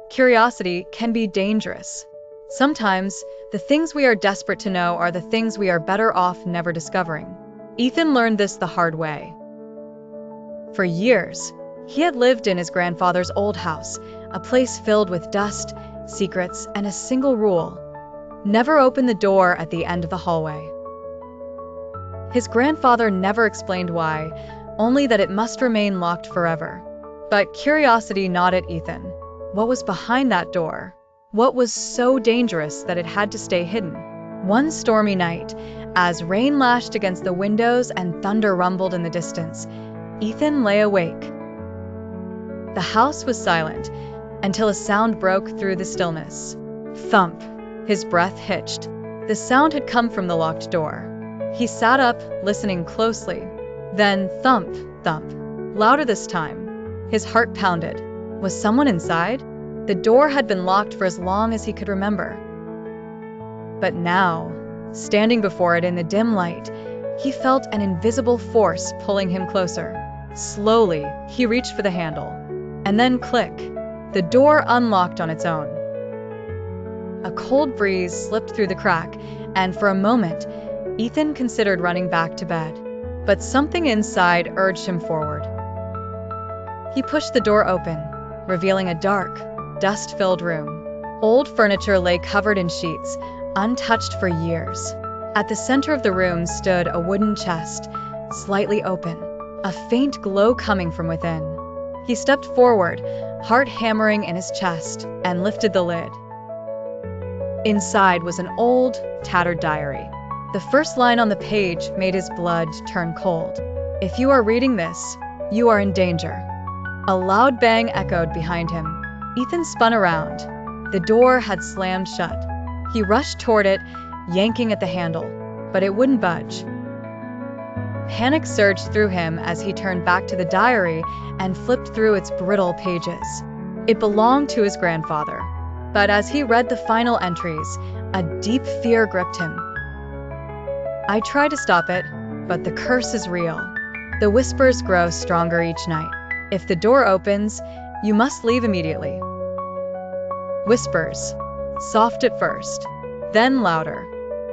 Curiosity can be dangerous. Sometimes, the things we are desperate to know are the things we are better off never discovering. Ethan learned this the hard way. For years, he had lived in his grandfather's old house, a place filled with dust, secrets, and a single rule: never open the door at the end of the hallway. His grandfather never explained why, only that it must remain locked forever. But curiosity gnawed at Ethan. What was behind that door? What was so dangerous that it had to stay hidden? One stormy night, as rain lashed against the windows and thunder rumbled in the distance, Ethan lay awake. The house was silent until a sound broke through the stillness. Thump. His breath hitched. The sound had come from the locked door. He sat up, listening closely. Then thump, thump. Louder this time. His heart pounded. Was someone inside? The door had been locked for as long as he could remember. But now, standing before it in the dim light, he felt an invisible force pulling him closer. Slowly, he reached for the handle. And then click. The door unlocked on its own. A cold breeze slipped through the crack, and for a moment, Ethan considered running back to bed. But something inside urged him forward. He pushed the door open, revealing a dark, dust-filled room. Old furniture lay covered in sheets, untouched for years. At the center of the room stood a wooden chest, slightly open, a faint glow coming from within. He stepped forward, heart hammering in his chest, and lifted the lid. Inside was an old, tattered diary. The first line on the page made his blood turn cold. "If you are reading this, you are in danger." A loud bang echoed behind him. Ethan spun around. The door had slammed shut. He rushed toward it, yanking at the handle, but it wouldn't budge. Panic surged through him as he turned back to the diary and flipped through its brittle pages. It belonged to his grandfather. But as he read the final entries, a deep fear gripped him. "I try to stop it, but the curse is real. The whispers grow stronger each night. If the door opens, you must leave immediately." Whispers, soft at first, then louder.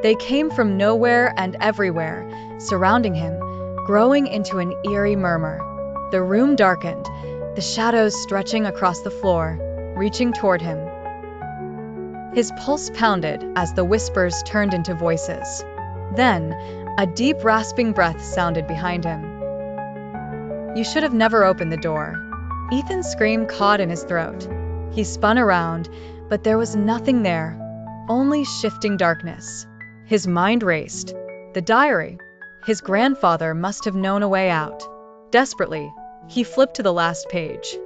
They came from nowhere and everywhere, surrounding him, growing into an eerie murmur. The room darkened, the shadows stretching across the floor, reaching toward him. His pulse pounded as the whispers turned into voices. Then, a deep rasping breath sounded behind him. "You should have never opened the door." Ethan's scream caught in his throat. He spun around, but there was nothing there, only shifting darkness. His mind raced. The diary. His grandfather must have known a way out. Desperately, he flipped to the last page.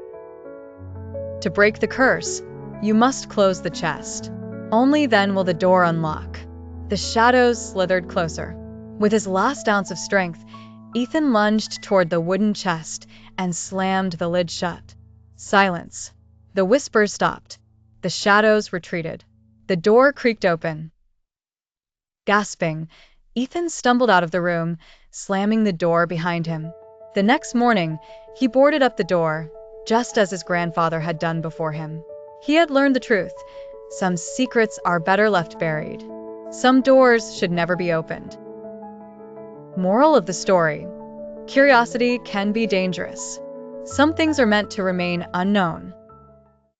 "To break the curse, you must close the chest. Only then will the door unlock." The shadows slithered closer. With his last ounce of strength, Ethan lunged toward the wooden chest and slammed the lid shut. Silence. The whispers stopped. The shadows retreated. The door creaked open. Gasping, Ethan stumbled out of the room, slamming the door behind him. The next morning, he boarded up the door, just as his grandfather had done before him. He had learned the truth. Some secrets are better left buried. Some doors should never be opened. Moral of the story: curiosity can be dangerous. Some things are meant to remain unknown.